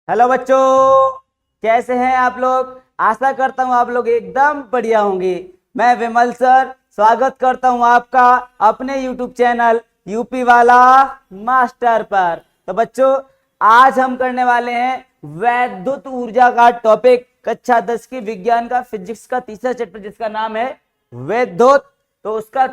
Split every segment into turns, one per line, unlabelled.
Hello बच्चों, कैसे हैं आप लोग। आशा करता हूं आप लोग एकदम बढ़िया होंगे। मैं विमल सर स्वागत करता हूं आपका अपने YouTube चैनल यूपी वाला मास्टर पर। तो बच्चों, आज हम करने वाले हैं वैद्युत ऊर्जा का टॉपिक, कक्षा 10 की विज्ञान का फिजिक्स का तीसरा चैप्टर जिसका नाम है वैद्युत। तो उसका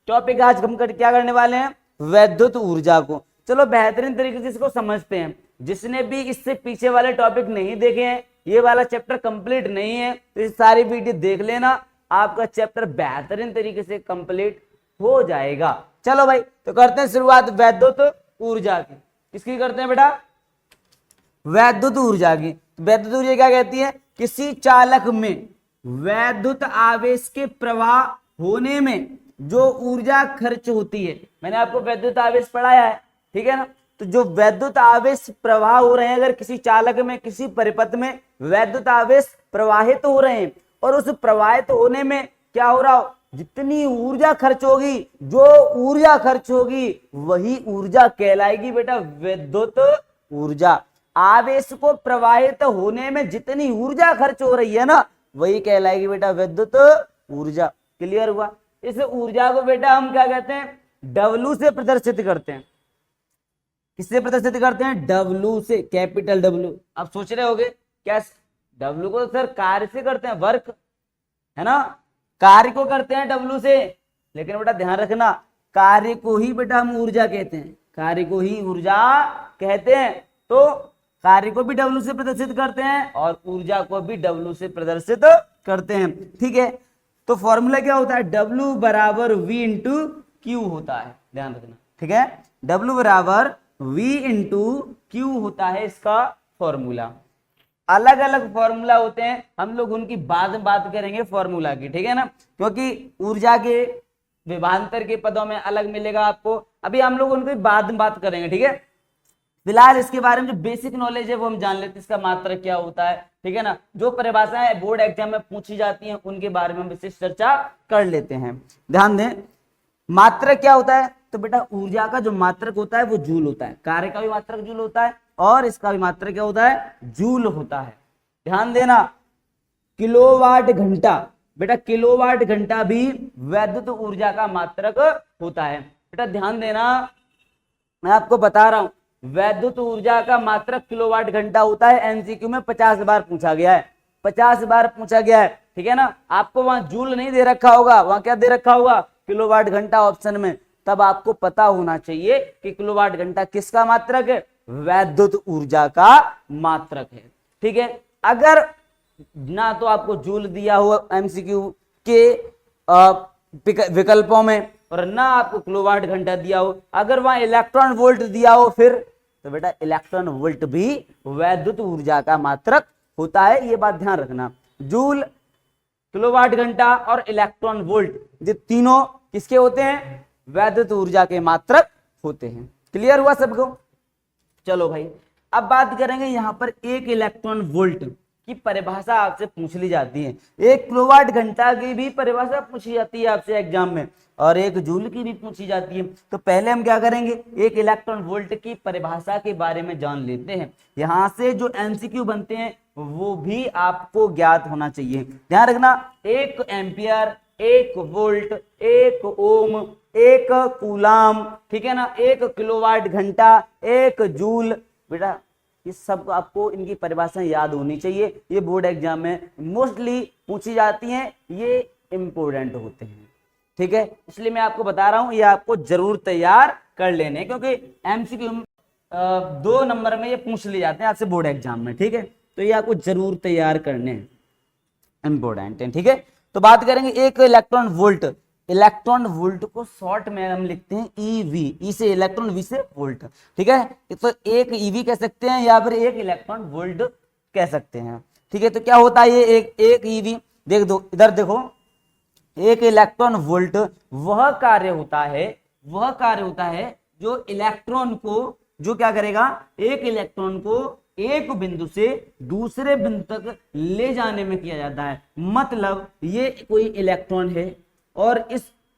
टॉपिक आज हम क्या करने वाले हैं, वैद्युत ऊर्जा को। चलो बेहतरीन तरीके से इसको समझते हैं। जिसने भी इससे पीछे वाले टॉपिक नहीं देखे हैं, ये वाला चैप्टर कंप्लीट नहीं है, तो ये सारी वीडियो देख लेना, आपका चैप्टर बेहतरीन तरीके से कंप्लीट हो जाएगा। चलो भाई, तो करते हैं शुरुआत वैद्युत ऊर्जा की। किसकी करते हैं बेटा, वैद्युत ऊर्जा की। वैद्युत ऊर्जा क्या कहती है, किसी चालक में वैद्युत आवेश के प्रवाह होने में जो ऊर्जा खर्च होती है। मैंने आपको वैद्युत आवेश पढ़ाया है, ठीक है ना। तो जो वैद्युत आवेश प्रवाह हो रहे हैं, अगर किसी चालक में किसी परिपथ में वैद्युत आवेश प्रवाहित हो रहे हैं, और उस प्रवाहित होने में क्या हो रहा हो, जितनी ऊर्जा खर्च होगी, जो ऊर्जा खर्च होगी वही ऊर्जा कहलाएगी बेटा वैद्युत ऊर्जा। आवेश को प्रवाहित होने में जितनी ऊर्जा खर्च हो रही है ना, वही कहलाएगी बेटा विद्युत ऊर्जा। क्लियर हुआ। इस ऊर्जा को बेटा हम क्या कहते हैं, W से प्रदर्शित करते हैं। किससे प्रदर्शित करते हैं, W से, कैपिटल W। आप सोच रहे होगे क्या W को सर कार्य से करते हैं, वर्क है ना, कार्य को करते हैं W से। लेकिन बेटा ध्यान रखना, कार्य को ही बेटा हम ऊर्जा कहते हैं, कार्य को ही ऊर्जा कहते हैं। तो कार्य को भी W से प्रदर्शित करते हैं और ऊर्जा को भी W से प्रदर्शित करते हैं, ठीक है। तो फॉर्मूला क्या होता है, W बराबर V इंटू क्यू होता है, ध्यान रखना, ठीक है। W बराबर V इंटू क्यू होता है इसका फॉर्मूला। अलग अलग फॉर्मूला होते हैं, हम लोग उनकी बाद में बात करेंगे फॉर्मूला की, ठीक है ना, क्योंकि ऊर्जा के विभांतर के पदों में अलग मिलेगा आपको। अभी हम लोग उनकी बाद में बात करेंगे, ठीक है। फिलहाल इसके बारे में जो बेसिक नॉलेज है वो हम जान लेते हैं, इसका मात्रक क्या होता है, ठीक है ना। जो परिभाषाएं बोर्ड एग्जाम में पूछी जाती हैं उनके बारे में हम विशेष चर्चा कर लेते हैं। ध्यान दें, मात्रक क्या होता है, तो बेटा ऊर्जा का जो मात्रक होता है वो जूल होता है। कार्य का भी मात्रक जूल होता है और इसका भी मात्रक क्या होता है, जूल होता है। ध्यान देना, किलोवाट घंटा, बेटा किलोवाट घंटा भी वैद्युत ऊर्जा का मात्रक होता है। बेटा ध्यान देना, मैं आपको बता रहा हूं, वैद्युत ऊर्जा का मात्रक किलोवाट घंटा होता है। एमसीक्यू में 50 बार पूछा गया है, 50 बार पूछा गया है, ठीक है ना। आपको वहां जूल नहीं दे रखा होगा, वहां क्या दे रखा होगा, किलोवाट घंटा ऑप्शन में। तब आपको पता होना चाहिए कि किलोवाट घंटा किसका मात्रक है, वैद्युत ऊर्जा का मात्रक है, ठीक है। अगर ना तो आपको जूल दिया हो एमसीक्यू के विकल्पों में, और ना आपको किलोवाट घंटा दिया हो, अगर वहां इलेक्ट्रॉन वोल्ट दिया हो फिर, तो बेटा इलेक्ट्रॉन वोल्ट भी वैद्युत ऊर्जा का मात्रक होता है, ये बात ध्यान रखना। जूल, किलोवाट घंटा और इलेक्ट्रॉन वोल्ट, ये तीनों किसके होते हैं, वैद्युत ऊर्जा के मात्रक होते हैं। क्लियर हुआ सबको। चलो भाई, अब बात करेंगे यहां पर एक इलेक्ट्रॉन वोल्ट की परिभाषा आपसे पूछ ली जाती है। एक किलोवाट घंटा की भी परिभाषा पूछी जाती है आपसे एग्जाम में, और एक जूल की भी पूछी जाती है। तो पहले हम क्या करेंगे, एक इलेक्ट्रॉन वोल्ट की परिभाषा के बारे में जान लेते हैं। यहां से जो एमसीक्यू बनते हैं वो भी आपको ज्ञात होना चाहिए। ध्यान रखना, 1 एम्पियर, 1 वोल्ट, 1 ओम, 1 कूलाम, ठीक है ना, 1 किलोवाट घंटा, 1 जूल। बेटा ये सब आपको इनकी परिभाषाएं याद होनी चाहिए, ये बोर्ड एग्जाम में मोस्टली पूछी जाती हैं, ये इंपॉर्टेंट होते हैं, ठीक है। इसलिए मैं आपको बता रहा हूं, ये आपको जरूर तैयार कर लेने, क्योंकि एमसीक्यू 2 नंबर में ये पूछ लिए जाते हैं आपसे बोर्ड एग्जाम में, ठीक है। तो ये आपको जरूर तैयार करने हैं, इंपॉर्टेंट है, ठीक है। तो बात करेंगे एक इलेक्ट्रॉन वोल्ट। इलेक्ट्रॉन वोल्ट को शॉर्ट में हम लिखते हैं ईवी, ई से इलेक्ट्रॉन, वी से वोल्ट, ठीक है। तो एक ईवी कह सकते हैं या फिर एक इलेक्ट्रॉन वोल्ट कह सकते हैं, ठीक है। तो क्या होता है ये एक ईवी, देख दो इधर देखो, एक इलेक्ट्रॉन वोल्ट वह कार्य होता है जो इलेक्ट्रॉन को, जो क्या करेगा, एक इलेक्ट्रॉन को एक बिंदु से दूसरे बिंदु तक ले जाने में किया जाता है। मतलब ये कोई इलेक्ट्रॉन है और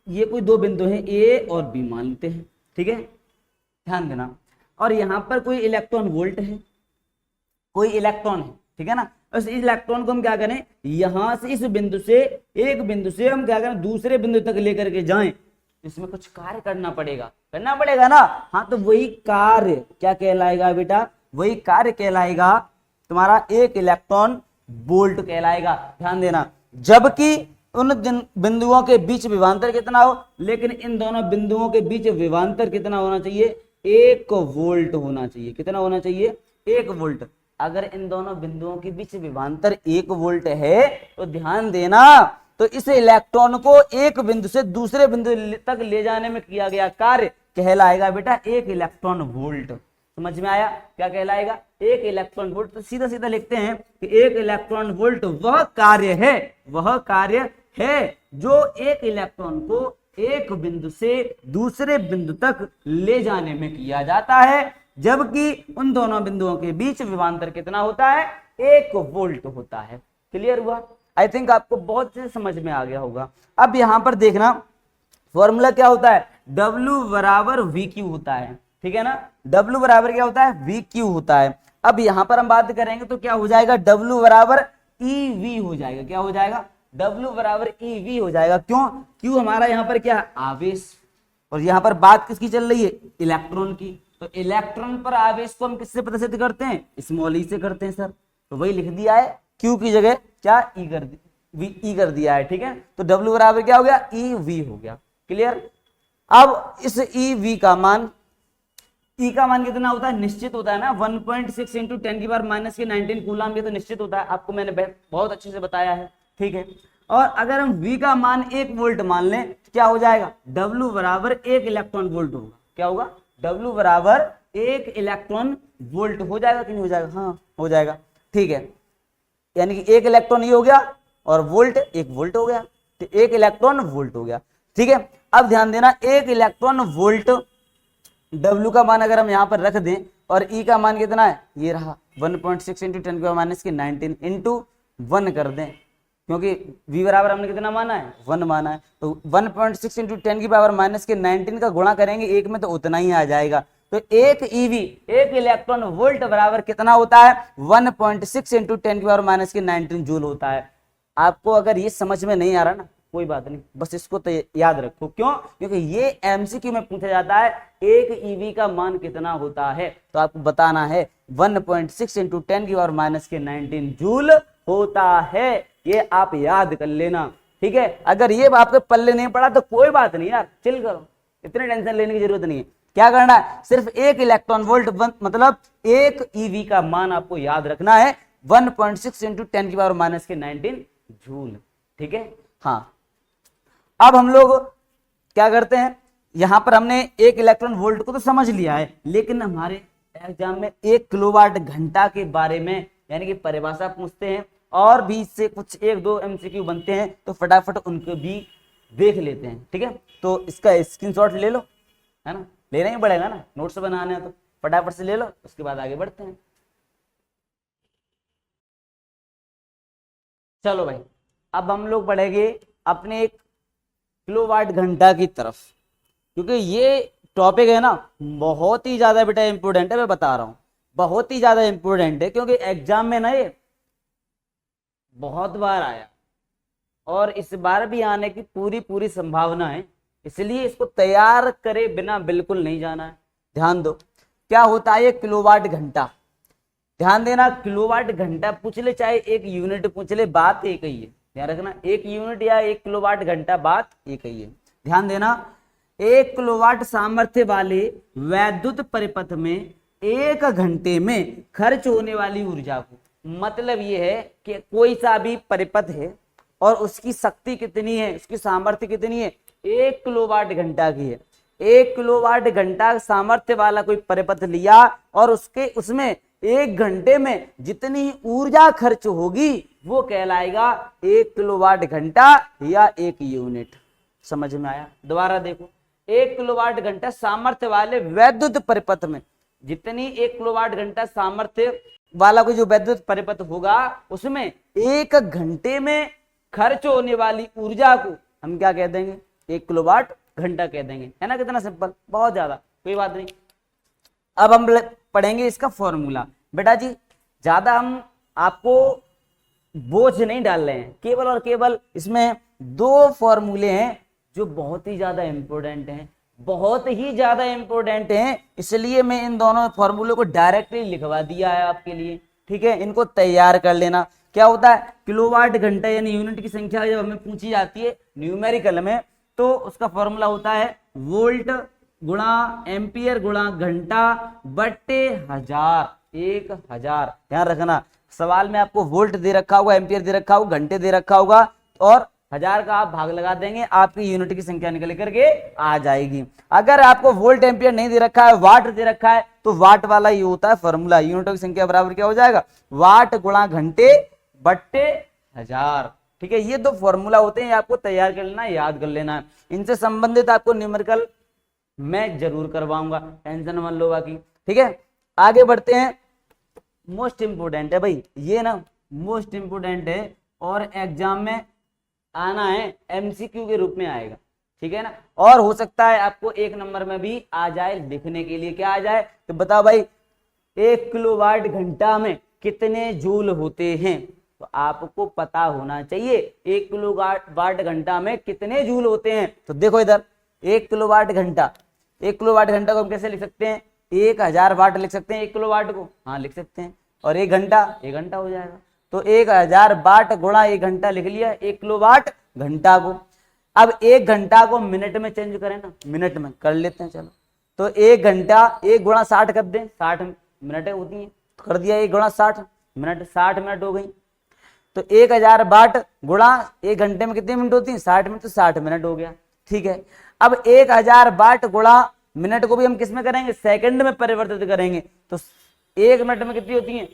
ये कोई 2 बिंदु हैं ए और बी मान लेते हैं, ठीक है, ध्यान देना। और यहां पर कोई इलेक्ट्रॉन वोल्ट है, कोई इलेक्ट्रॉन है, ठीक है ना, उस इलेक्ट्रॉन को हम क्या करें, यहां से इस बिंदु से, एक बिंदु से हम क्या करें दूसरे बिंदु तक लेकर के जाएं, इसमें कुछ कार्य करना पड़ेगा ना। हाँ, तो वही कार्य क्या कहलाएगा बेटा, वही कार्य कहलाएगा तुम्हारा एक इलेक्ट्रॉन वोल्ट कहलाएगा। ध्यान देना, जबकि उन बिंदुओं के बीच विभवांतर कितना हो, लेकिन इन दोनों बिंदुओं के बीच विभवांतर कितना होना चाहिए, 1 वोल्ट होना चाहिए। कितना होना चाहिए, 1 वोल्ट। अगर इन दोनों बिंदुओं के बीच विभवांतर 1 वोल्ट है तो ध्यान देना, तो इस इलेक्ट्रॉन को एक बिंदु से दूसरे बिंदु तक ले जाने में किया गया कार्य कहलाएगा बेटा 1 इलेक्ट्रॉन वोल्ट। समझ में आया, क्या कहलाएगा, 1 इलेक्ट्रॉन वोल्ट। तो सीधा सीधा लिखते हैं कि 1 इलेक्ट्रॉन वोल्ट वह कार्य है जो एक इलेक्ट्रॉन को एक बिंदु से दूसरे बिंदु तक ले जाने में किया जाता है, जबकि उन दोनों बिंदुओं के बीच विभवांतर कितना होता है, 1 वोल्ट होता है। क्लियर हुआ, आई थिंक आपको बहुत से समझ में आ गया होगा। अब यहां पर देखना फॉर्मूला क्या होता है, W बराबर VQ होता है, ठीक है ना, W बराबर क्या होता है, VQ होता है। अब यहां पर हम बात करेंगे तो क्या हो जाएगा, W बराबर EV हो जाएगा। क्या हो जाएगा, W बराबर EV हो जाएगा। क्यों, Q हमारा यहाँ पर क्या है, आवेश, और यहाँ पर बात किसकी चल रही है, इलेक्ट्रॉन की। तो इलेक्ट्रॉन पर आवेश को हम किससे प्रदर्शित करते हैं, स्मॉल ई से करते हैं सर। तो वही लिख दिया है, Q की जगह क्या ई कर दिया है, ठीक है। तो W बराबर क्या हो गया, EV हो गया। क्लियर। अब इस EV का मान, E का मान कितना होता है, निश्चित होता है ना, 1.6 इंटू 10 की पावर माइनस के 19 कूलम, ये तो निश्चित होता है, आपको मैंने बहुत अच्छे से बताया है, ठीक है। और अगर हम V का मान 1 वोल्ट मान लें तो क्या हो जाएगा, W बराबर 1 इलेक्ट्रॉन वोल्ट होगा। क्या होगा, W बराबर 1 इलेक्ट्रॉन वोल्ट हो जाएगा कि नहीं हो जाएगा, हाँ हो जाएगा, ठीक है। यानी कि 1 इलेक्ट्रॉन ये हो गया और वोल्ट 1 वोल्ट हो गया, तो 1 इलेक्ट्रॉन वोल्ट हो गया, ठीक है। अब ध्यान देना, 1 इलेक्ट्रॉन वोल्ट W का मान अगर हम यहाँ पर रख दें और E का मान कितना है, ये रहा 1.6 इंटू 10 की पावर माइनस के 19 इंटू 1 कर दें, क्योंकि V बराबर हमने कितना माना है, 1 माना है। तो 1.6 इंटू 10 की पावर माइनस के 19 का गुणा करेंगे एक में तो उतना ही आ जाएगा। तो 1 EV 1 इलेक्ट्रॉन वोल्ट बराबर कितना होता है, 1.6 इंटू 10 की पावर माइनस के 19 जूल होता है। आपको अगर ये समझ में नहीं आ रहा ना, कोई बात नहीं, बस इसको तो याद रखो। क्यों, क्योंकि ये MCQ में पूछा जाता है 1 EV का मान कितना होता है, तो आपको बताना है 1.6 इंटू 10 की पावर माइनस के 19 जूल होता है। ये आप याद कर लेना, ठीक है। अगर ये आपके पल्ले नहीं पड़ा तो कोई बात नहीं यार, चिल करो, इतने टेंशन लेने की जरूरत नहीं है। क्या करना है, सिर्फ 1 इलेक्ट्रॉन वोल्ट मतलब 1 EV का मान आपको याद रखना है 1.6 इंटू 10 की पावर माइनस के 19 जूल, ठीक है। हाँ, अब हम लोग क्या करते हैं, यहां पर हमने 1 इलेक्ट्रॉन वोल्ट को तो समझ लिया है, लेकिन हमारे एग्जाम में 1 किलोवाट घंटा के बारे में यानी कि परिभाषा पूछते हैं, और भी इससे कुछ 1-2 MCQ बनते हैं, तो फटाफट उनको भी देख लेते हैं, ठीक है। तो इसका स्क्रीनशॉट ले लो, है ना, लेना ही पड़ेगा ना, नोट्स बनाने हैं तो फटाफट से ले लो, उसके बाद आगे बढ़ते हैं। चलो भाई, अब हम लोग बढ़ेंगे अपने एक किलोवाट घंटा की तरफ, क्योंकि ये टॉपिक है ना बहुत ही ज्यादा बेटा इंपोर्टेंट है, मैं बता रहा हूं बहुत ही ज्यादा इंपोर्टेंट है, क्योंकि एग्जाम में ना ये बहुत बार आया और इस बार भी आने की पूरी संभावना है, इसलिए इसको तैयार करे बिना बिल्कुल नहीं जाना है। ध्यान दो, क्या होता है ये किलोवाट घंटा, ध्यान देना, किलोवाट घंटा पूछ ले चाहे 1 यूनिट पूछ ले, बात एक ही है, ध्यान रखना, 1 यूनिट या 1 किलोवाट घंटा बात एक ही है। ध्यान देना, 1 किलोवाट सामर्थ्य वाले वैद्युत परिपथ में 1 घंटे में खर्च होने वाली ऊर्जा को, मतलब ये है कि कोई सा भी परिपथ है और उसकी शक्ति कितनी है, उसकी सामर्थ्य कितनी है, 1 किलोवाट घंटा की है। 1 किलोवाट घंटा सामर्थ्य वाला कोई परिपथ लिया और उसमें 1 घंटे में जितनी ऊर्जा खर्च होगी वो कहलाएगा 1 किलोवाट घंटा या 1 यूनिट। समझ में आया, दोबारा देखो, 1 किलोवाट घंटा सामर्थ्य वाले वैद्युत परिपथ में जितनी 1 किलोवाट घंटा सामर्थ्य वाला कोई जो वैद्युत परिपथ होगा उसमें 1 घंटे में खर्च होने वाली ऊर्जा को हम क्या कह देंगे, 1 किलोवाट घंटा कह देंगे, है ना, कितना सिंपल, बहुत ज्यादा, कोई बात नहीं। अब हम पढ़ेंगे इसका फॉर्मूला। बेटा जी ज्यादा हम आपको बोझ नहीं डाल रहे हैं, केवल और केवल इसमें दो फॉर्मूले हैं जो बहुत ही ज्यादा इंपॉर्टेंट हैं, बहुत ही ज्यादा इंपॉर्टेंट हैं, इसलिए मैं इन दोनों फॉर्मूले को डायरेक्टली लिखवा दिया है आपके लिए। ठीक है, इनको तैयार कर लेना। क्या होता है, किलोवाट घंटा यानी यूनिट की संख्या जब हमें पूछी जाती है न्यूमेरिकल में, तो उसका फॉर्मूला होता है वोल्ट गुणा एम्पियर गुणा घंटा बट्टे 1000, 1000। ध्यान रखना, सवाल में आपको वोल्ट दे रखा होगा, एम्पियर दे रखा होगा, घंटे दे रखा होगा, और 1000 का आप भाग लगा देंगे, आपकी यूनिट की संख्या निकल करके आ जाएगी। अगर आपको वोल्ट एम्पियर नहीं दे रखा है, वाट दे रखा है, तो वाट वाला ये होता है फॉर्मूला, यूनिटों की संख्या बराबर क्या हो जाएगा, वाट गुणा घंटे बट्टे 1000। ठीक है, ये दो फॉर्मूला होते हैं, आपको तैयार कर लेना, याद कर लेना है। इनसे संबंधित आपको न्यूमेरिकल मैं जरूर करवाऊंगा, टेंशन मत लो बाकी। ठीक है, आगे बढ़ते हैं। मोस्ट इंपोर्टेंट है भाई ये ना, मोस्ट इंपोर्टेंट है और एग्जाम में आना है, एमसीक्यू के रूप में आएगा। ठीक है ना, और हो सकता है आपको 1 नंबर में भी आ जाए लिखने के लिए। क्या आ जाए तो बताओ भाई, 1 किलोवाट घंटा में कितने जूल होते हैं, तो आपको पता होना चाहिए 1 किलोवाट घंटा में कितने जूल होते हैं। तो देखो इधर 1 किलोवाट घंटा, 1 किलोवाट घंटा को हम कैसे लिख सकते हैं, 1000 वाट लिख सकते हैं 1 किलोवाट को, हाँ लिख सकते हैं, और 1 घंटा, 1 घंटा हो जाएगा। तो 1000 वाट गुणा 1 घंटा लिख लिया 1 किलोवाट घंटा को। अब 1 घंटा को मिनट में चेंज करें ना, मिनट में कर लेते हैं चलो। तो 1 घंटा 1 गुणा 60 कर दें, 60 मिनटें होती हैं, तो कर दिया 1 गुणा 60 मिनट, 60 मिनट हो गई। तो 1000 वाट गुणा 1 घंटे में कितनी मिनट होती है, 60 मिनट, तो 60 मिनट हो गया। ठीक है, अब 1000 वाट गुणा मिनट को भी हम किस में करेंगे, सेकंड में परिवर्तित करेंगे। तो 1 मिनट में कितनी होती है,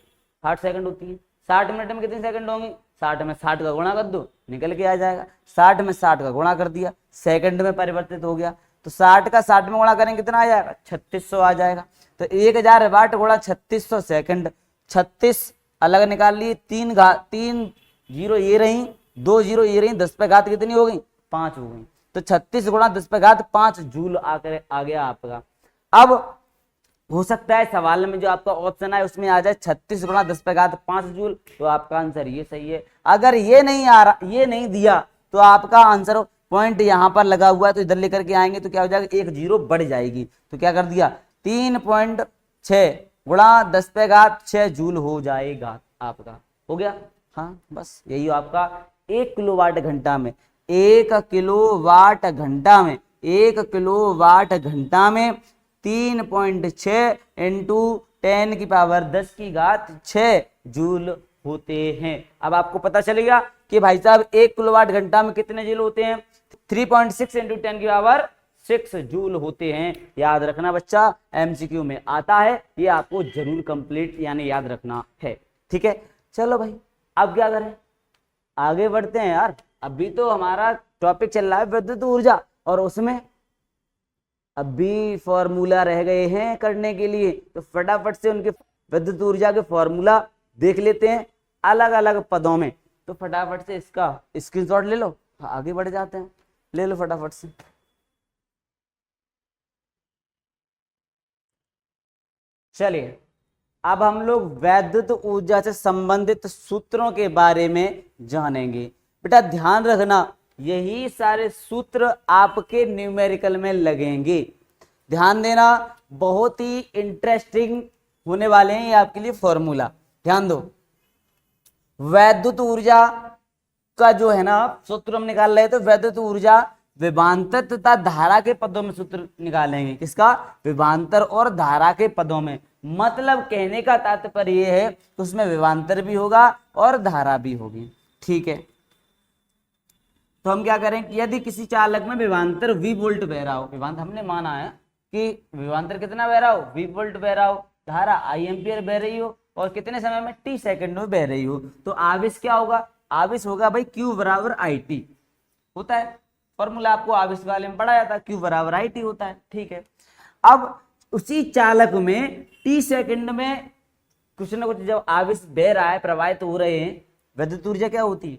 60 सेकंड होती है। 60 मिनट में कितनी सेकंड होंगी, 60 में 60 का गुणा कर दो, निकल के आ जाएगा। 60 में 60 का गुणा कर दिया, सेकंड में परिवर्तित हो गया। तो 60 का 60 में गुणा करेंगे कितना आ जाएगा, 3600 आ जाएगा। तो 1000 वाट गुणा 3600 सेकंड, 36 अलग निकाल लिए, 3 जीरो ये रही, 2 जीरो ये रही, 10 पे घात कितनी हो गई, 5 हो गई। तो 36 गुणा 10 पे घात 5 जूल आकर आ गया आपका। अब हो सकता है सवाल में जो आपका ऑप्शन है उसमें आ जाए 36 गुणा 10 पे घात 5 जूल, तो आपका आंसर ये सही है। अगर ये नहीं आ रहा, ये नहीं दिया, तो आपका आंसर पॉइंट यहाँ पर लगा हुआ है, तो इधर लेकर के आएंगे तो क्या हो जाएगा, 1 जीरो बढ़ जाएगी। तो क्या कर दिया, 3.6 गुणा 10 पे घात 6 जूल हो जाएगा आपका, हो गया। हाँ बस यही हो आपका 1 किलोवाट घंटा में, 1 किलोवाट घंटा में, 1 किलोवाट घंटा में 3.6 इंटू 10 की पावर 10 की घात 6 जूल होते हैं। अब आपको पता चलेगा कि भाई साहब 1 किलोवाट घंटा में कितने जूल होते हैं, 3.6 इंटू 10 की पावर 6 जूल होते हैं। याद रखना बच्चा, एमसीक्यू में आता है, ये आपको जरूर कंप्लीट यानी याद रखना है। ठीक है, चलो भाई अब क्या करें, आगे बढ़ते हैं यार। अभी तो हमारा टॉपिक चल रहा है विद्युत ऊर्जा, और उसमें अभी फॉर्मूला रह गए हैं करने के लिए, तो फटाफट से उनके विद्युत ऊर्जा के फॉर्मूला देख लेते हैं अलग अलग पदों में। तो फटाफट से इसका स्क्रीनशॉट ले लो, आगे बढ़ जाते हैं, ले लो फटाफट से। चलिए अब हम लोग वैद्युत ऊर्जा से संबंधित सूत्रों के बारे में जानेंगे। बेटा ध्यान रखना, यही सारे सूत्र आपके न्यूमेरिकल में लगेंगे, ध्यान देना, बहुत ही इंटरेस्टिंग होने वाले हैं ये आपके लिए फॉर्मूला। ध्यान दो, वैद्युत ऊर्जा का जो है ना सूत्र हम निकाल रहे हैं, तो वैद्युत ऊर्जा विभवांतर तथा धारा के पदों में सूत्र निकालेंगे। किसका, विभवांतर और धारा के पदों में। मतलब कहने का तात्पर्य यह है कि उसमें विभवांतर भी होगा और धारा भी होगी। ठीक है, तो हम क्या करें कि यदि किसी चालक में विभवांतर V वोल्ट बह रहा हो, विभवांतर हमने माना है कि विभवांतर कितना बह रहा हो, V वोल्ट बह रहा हो, धारा I एम्पियर बह रही हो, और कितने समय में, t सेकंड में बह रही हो, तो आवेश क्या होगा, आवेश होगा भाई Q बराबर IT होता है। फॉर्मूला आपको आवेश वाले में पढ़ाया था, Q बराबर IT होता है। ठीक है, अब उसी चालक में t सेकंड में कुछ ना कुछ जब आवेश बह रहा है, प्रवाहित हो रहे हैं, विद्युत ऊर्जा क्या होती है,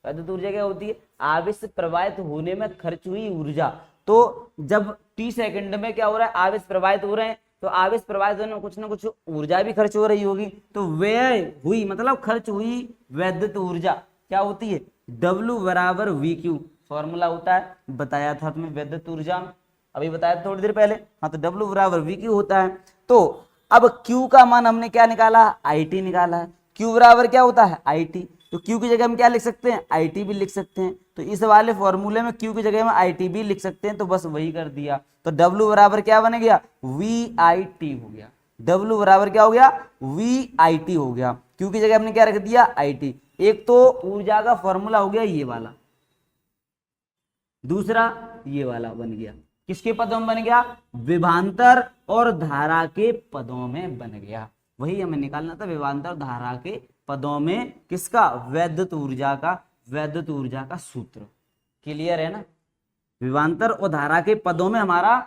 विद्युत ऊर्जा क्या होती है, आवेश प्रवाहित होने में खर्च हुई ऊर्जा। तो जब t सेकंड में क्या हो रहा है, आवेश प्रवाहित हो रहे हैं, तो आवेश प्रवाहित होने में कुछ ना कुछ ऊर्जा भी खर्च हो रही होगी, तो व्यय हुई मतलब खर्च हुई वैद्युत ऊर्जा क्या होती है, W बराबर VQ फॉर्मूला होता है, बताया था तुम्हें वैद्युत ऊर्जा में, अभी बताया थोड़ी देर पहले। हाँ तो W बराबर VQ होता है। तो अब Q का मान हमने क्या निकाला, IT निकाला है। Q बराबर क्या होता है, IT, तो Q की जगह हम क्या लिख सकते हैं, IT भी लिख सकते हैं। तो इस वाले फॉर्मूले में Q की जगह में IT भी लिख सकते हैं, तो बस वही कर दिया। तो W बराबर क्या बन गया, VIT हो गया। W बराबर क्या हो गया, VIT हो गया। Q की जगह हमने क्या रख दिया, IT। एक तो ऊर्जा का फॉर्मूला हो गया ये वाला, दूसरा ये वाला बन गया, किसके पदों में बन गया, विभवांतर और धारा के पदों में बन गया। वही हमें निकालना था, विभवांतर और धारा के पदों में किसका, वैद्युत ऊर्जा का सूत्र। क्लियर है ना, विभवांतर और धारा के पदों में हमारा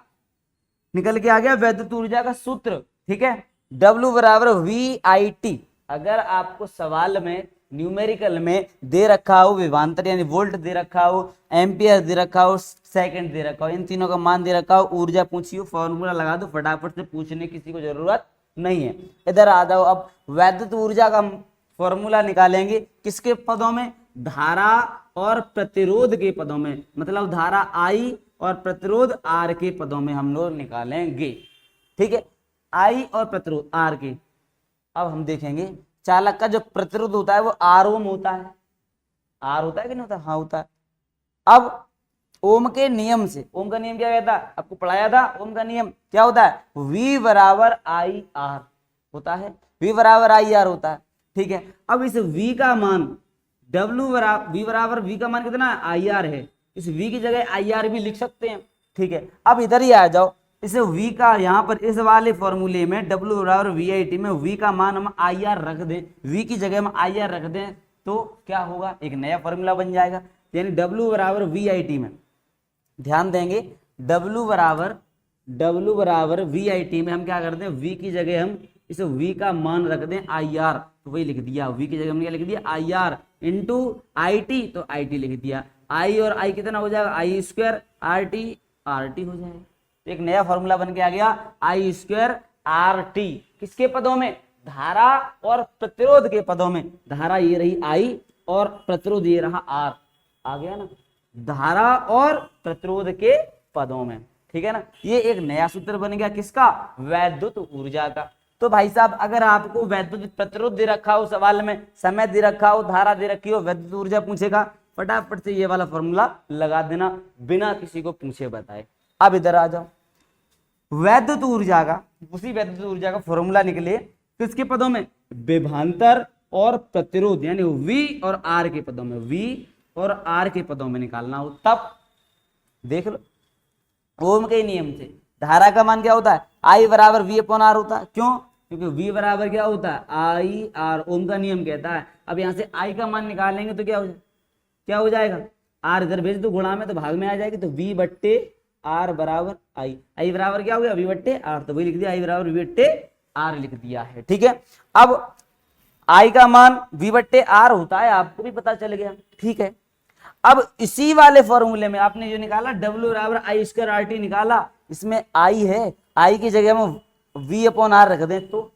निकल के आ गया वैद्युत ऊर्जा का सूत्र। ठीक है, W बराबर VIT। अगर आपको सवाल में न्यूमेरिकल में दे रखा हो विभवांतर यानी वोल्ट दे रखा हो, एम्पियर दे रखा हो, सेकंड दे रखा हो, इन तीनों का मान दे रखा हो, ऊर्जा पूछी हो, फॉर्मूला लगा दो फटाफट से, पूछने किसी को जरूरत नहीं है। इधर आ जाओ, अब वैद्युत ऊर्जा का फॉर्मूला निकालेंगे किसके पदों में, धारा और प्रतिरोध के पदों में, मतलब धारा I और प्रतिरोध R के पदों में हम लोग निकालेंगे। ठीक है, I और प्रतिरोध R के। अब हम देखेंगे चालक का जो प्रतिरोध होता है वो R ओम होता है, R होता है कि नहीं होता, हाँ होता है। अब ओम के नियम से, ओम का नियम क्या कहता है, आपको पढ़ाया था, ओम का नियम क्या होता है, V बराबर IR होता है, V बराबर IR होता है। ठीक है, अब इस V का मान V बराबर V का मान कितना है, IR है, इस V की जगह IR भी लिख सकते हैं। ठीक है, अब इधर ही आ जाओ, इस V का यहाँ पर इस वाले फॉर्मूले में W बराबर VIT में V का मान हम IR रख दें, V की जगह हम IR रख दें, तो क्या होगा, एक नया फॉर्मूला बन जाएगा। यानी W बराबर VIT में ध्यान देंगे, W बराबर VIT में हम क्या करते हैं, V की जगह हम इस V का मान रख दें IR, तो वही लिख दिया, V की जगह हमने क्या लिख दिया, IR इंटू IT, तो IT लिख दिया। I और I कितना हो जाएगा, I स्क्वायर RT हो जाएगा। तो एक नया फॉर्मूला बन के आ गया, I स्क्वायर RT किसके पदों में, धारा और प्रतिरोध के पदों में। धारा ये रही I और प्रतिरोध ये रहा R, आ गया ना, धारा और प्रतिरोध के पदों में। ठीक है ना, ये एक नया सूत्र बन गया किसका, वैद्युत ऊर्जा का। तो भाई साहब अगर आपको वैद्युत प्रतिरोध दे रखा हो सवाल में, समय दे रखा हो, धारा दे रखी हो, वैद्युत ऊर्जा पूछेगा, फटाफट से ये वाला फॉर्मूला लगा देना बिना किसी को पूछे बताए। अब इधर आ जाओ, वैद्युत ऊर्जा का, उसी वैद्युत ऊर्जा का फॉर्मूला निकले किसके पदों में, विभवांतर और प्रतिरोध यानी V और R के पदों में, V और R के पदों में निकालना हो तब देख लो, ओम के नियम से धारा का मान क्या होता है, I बराबर V अपॉन R होता है। क्यों, क्योंकि V बराबर क्या होता है, IR, ओम का नियम कहता है। अब यहाँ से I का मान निकालेंगे तो क्या हो जाएगा, R इधर भेज दो गुणा में तो भाग में आ जाएगी, तो V बट्टे R बराबर I बराबर क्या हो गया, V बट्टे R, तो वही लिख दिया, I बराबर V बट्टे R लिख दिया है। ठीक है, अब I का मान V बट्टे R होता है, आपको भी पता चल गया। ठीक है, अब इसी वाले फॉर्मूले में आपने जो निकाला W बराबर I स्क्वायर RT निकाला, इसमें I है, I की जगह में V अपॉन R रख दें तो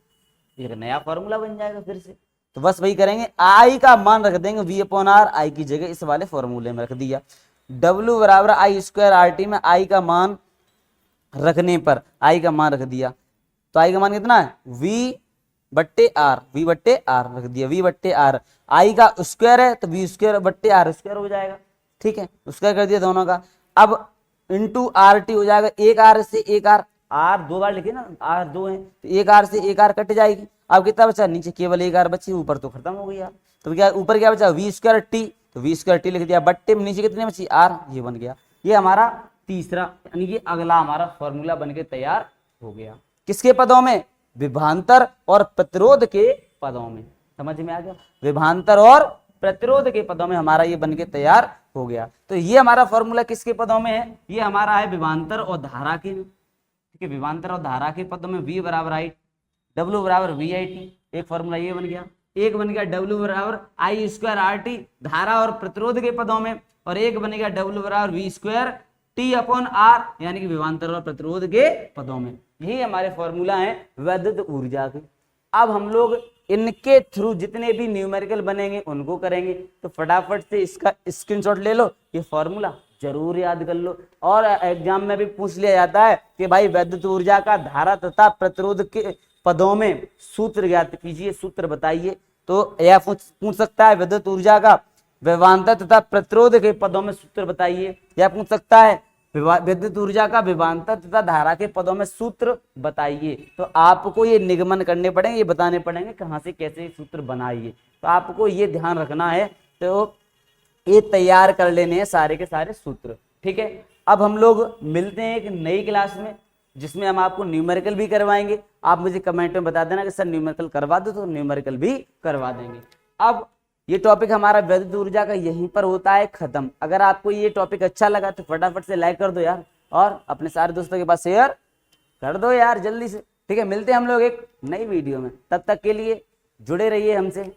एक नया फॉर्मूला बन जाएगा फिर से। तो बस वही करेंगे, I का मान रख देंगे V अपॉन R, I की जगह इस वाले फॉर्मूले में रख दिया। W बराबर I स्क्वायर RT में I का मान रखने पर I का मान रख दिया, तो I का मान कितना है, V बट्टे R रख दिया, V बट्टे R, I का स्क्वायर है तो V स्क्वायर बट्टे R स्क्वायर हो जाएगा। ठीक है, स्क्वायर कर दिया दोनों का। अब इंटू RT हो जाएगा, एक R से एक R दो बार लिखे ना, R दो है तो एक R से एक R कट जाएगी। अब कितना बचा, नीचे केवल एक R बची, ऊपर तो खत्म हो गया। तो क्या ऊपर क्या बचा, V स्क्वायर T, तो V स्क्वायर T लिख दिया, बट्टे में नीचे कितने बची R, ये बन गया। ये हमारा तीसरा यानी कि अगला हमारा फॉर्मूला बन के तैयार हो गया, किसके पदों में, विभवांतर और प्रतिरोध के पदों में। समझ में आ गया, विभवांतर और प्रतिरोध के पदों में हमारा ये बन के तैयार हो गया। तो ये हमारा फॉर्मूला किसके पदों में है, ये हमारा है विभवांतर और धारा के। ठीक है, विभवांतर और धारा के पदों में V बराबर I, W बराबर VIT, एक फॉर्मूला ये बन गया। एक बन गया W बराबर I स्क्वायर RT धारा और प्रतिरोध के पदों में, और एक बन गया W बराबर V square T upon R यानी कि विभवांतर और प्रतिरोध के पदों में। यही हमारे फॉर्मूला हैं वैद्युत ऊर्जा के। अब हम लोग इनके थ्रू जितने भी न्यूमेरिकल बनेंगे उनको करेंगे। तो फटाफट से इसका स्क्रीनशॉट ले लो, ये फॉर्मूला जरूर याद कर लो। और एग्जाम में भी पूछ लिया जाता है कि भाई वैद्युत ऊर्जा का धारा तथा प्रतिरोध के पदों में सूत्र ज्ञात कीजिए, सूत्र बताइए। तो यह पूछ सकता है विद्युत ऊर्जा का विभवांतर तथा प्रतिरोध के पदों में सूत्र बताइए। यह पूछ सकता है विद्युत ऊर्जा का विभवांतर तथा धारा के पदों में सूत्र बताइए। तो आपको ये निगमन करने पड़ेंगे, ये बताने पड़ेंगे कहाँ से कैसे सूत्र बनाइए। तो आपको ये ध्यान रखना है। तो ये तैयार कर लेने हैं सारे के सारे सूत्र। ठीक है, अब हम लोग मिलते हैं एक नई क्लास में जिसमें हम आपको न्यूमेरिकल भी करवाएंगे। आप मुझे कमेंट में बता देना कि सर न्यूमेरिकल करवा दो, तो न्यूमेरिकल भी करवा देंगे। अब ये टॉपिक हमारा वैद्युत ऊर्जा का यहीं पर होता है खत्म। अगर आपको ये टॉपिक अच्छा लगा तो फटाफट से लाइक कर दो यार, और अपने सारे दोस्तों के पास शेयर कर दो यार जल्दी से। ठीक है, मिलते हैं हम लोग एक नई वीडियो में, तब तक के लिए जुड़े रहिए हमसे।